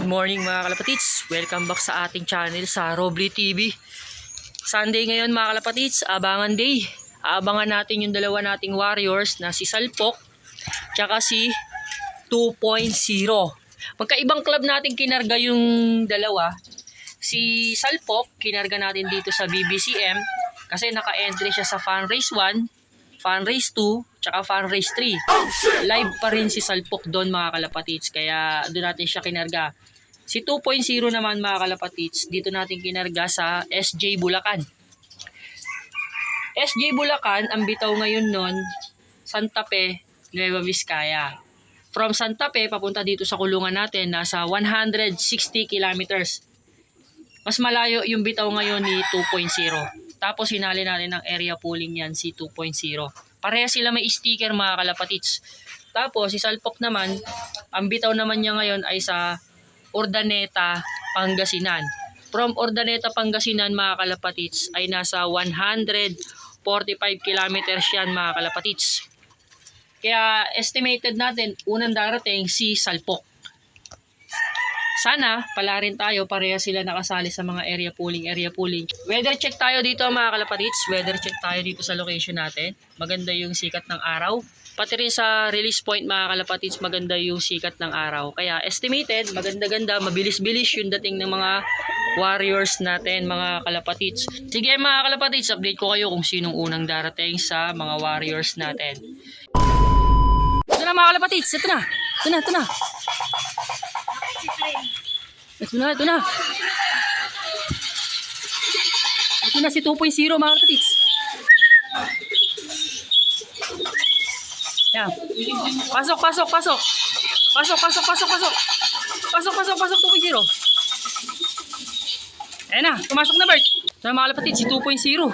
morning mga kalapatids. Welcome back sa ating channel sa Robly TV. Sunday ngayon mga kalapatids, abangan day. Abangan natin yung dalawa nating warriors na si Salpok tsaka si 2.0. Magkaibang club natin kinarga yung dalawa. Si Salpok, kinarga natin dito sa BBCM kasi naka-entry siya sa Fan Race 1, Fan Race 2, tsaka Fan Race 3. Live pa rin si Salpok doon mga kalapatids, kaya doon natin siya kinarga. Si 2.0 naman mga kalapatids, dito natin kinarga sa SJ Bulacan. SJ Bulacan, ang bitaw ngayon nun, Santa Fe, Nueva Vizcaya. From Santa Fe, papunta dito sa kulungan natin, nasa 160 kilometers. Mas malayo yung bitaw ngayon ni 2.0. Tapos hinali natin ng area pooling yan si 2.0. Pareha sila may sticker mga kalapatids. Tapos si Salpok naman, ang bitaw naman niya ngayon ay sa Urdaneta, Pangasinan. From Urdaneta, Pangasinan mga kalapatids ay nasa 145 kilometers yan mga kalapatids. Kaya estimated natin unang darating si Salpok. Sana pala rin tayo, pareha sila nakasali sa mga area pooling. Weather check tayo dito mga kalapatids. Weather check tayo dito sa location natin. Maganda yung sikat ng araw. Pati rin sa release point mga kalapatids, maganda yung sikat ng araw. Kaya estimated, maganda-ganda, mabilis-bilis yung dating ng mga warriors natin mga kalapatids. Sige mga kalapatids, update ko kayo kung sinong unang darating sa mga warriors natin. Ito na mga kalapatids, ito na. Ito na si 2.0 mga kapatids. Yan. Pasok 2.0. Ayan na, pumasok na Bert. Ito na mga kapatids, si 2.0.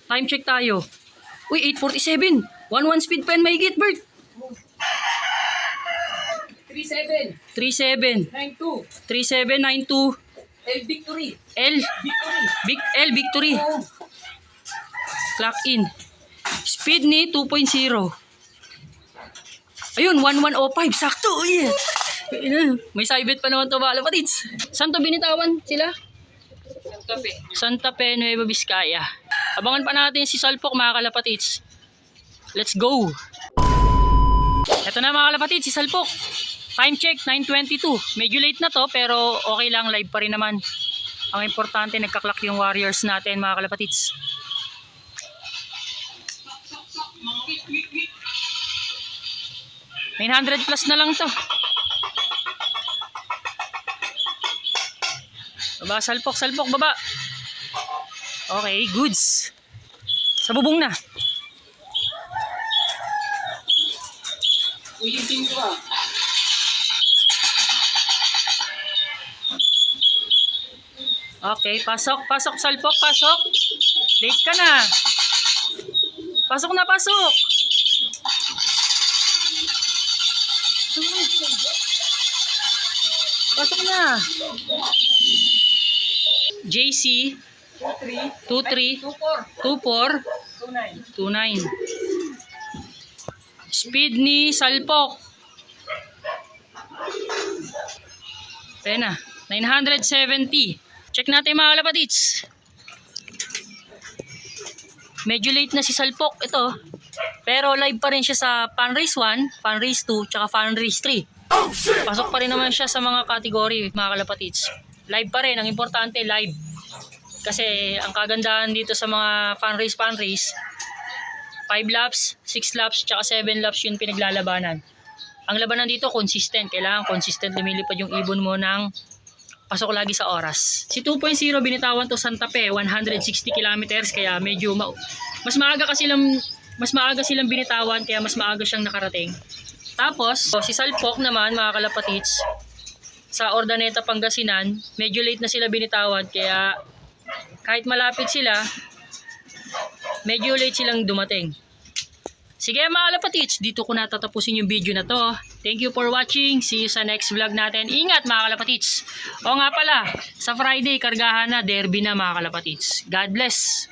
Time check tayo. Uy, 8:47. 1-1 speed pa yan may gate Bert. 3792 L Victory. Clock in. Speed ni 2.0. Ayun, 1105. Sakto. Yeah. May side pa naman to mga kalapatids. Saan to binitawan sila? Santa Fe, Nueva Vizcaya. Abangan pa natin si Salpok mga kalapatids. Let's go. Ito na mga kalapatids, si Salpok. Time check, 9:22. Medyo late na to pero okay lang, live pa rin naman. Ang importante, nagka-clock yung warriors natin mga kalapatids. $900 plus na lang to. Baba, Salpok, baba. Okay, goods. Sa bubong na. Ulitin ko ah. Okay, pasok Salpok, pasok. Late ka na. Pasok na. Pasok na. JC 232429. Speed ni Salpok. Pena, 970. Check natin mga kalapatids. Medyo late na si Salpok ito. Pero live pa rin siya sa Fan Race 1, Fan Race 2, tsaka Fan Race 3. Pasok pa rin naman siya sa mga category mga kalapatids. Live pa rin, ang importante live. Kasi ang kagandahan dito sa mga Fan Race 5 laps, 6 laps, tsaka 7 laps yung pinaglalabanan. Ang labanan dito consistent. Kailangan consistent lumilipad yung ibon mo ng pasok lagi sa oras. Si 2.0 binitawan to Santa Fe, 160 kilometers, kaya medyo mas maaga silang binitawan, kaya mas maaga siyang nakarating. Tapos si Salpok naman mga kalapatids, sa Urdaneta, Pangasinan, medyo late na sila binitawan, kaya kahit malapit sila, medyo late silang dumating. Sige mga kalapatids, dito ko natatapusin yung video na to. Thank you for watching. See you sa next vlog natin. Ingat mga kalapatids. O nga pala, sa Friday, kargahan na, derby na mga kalapatids. God bless.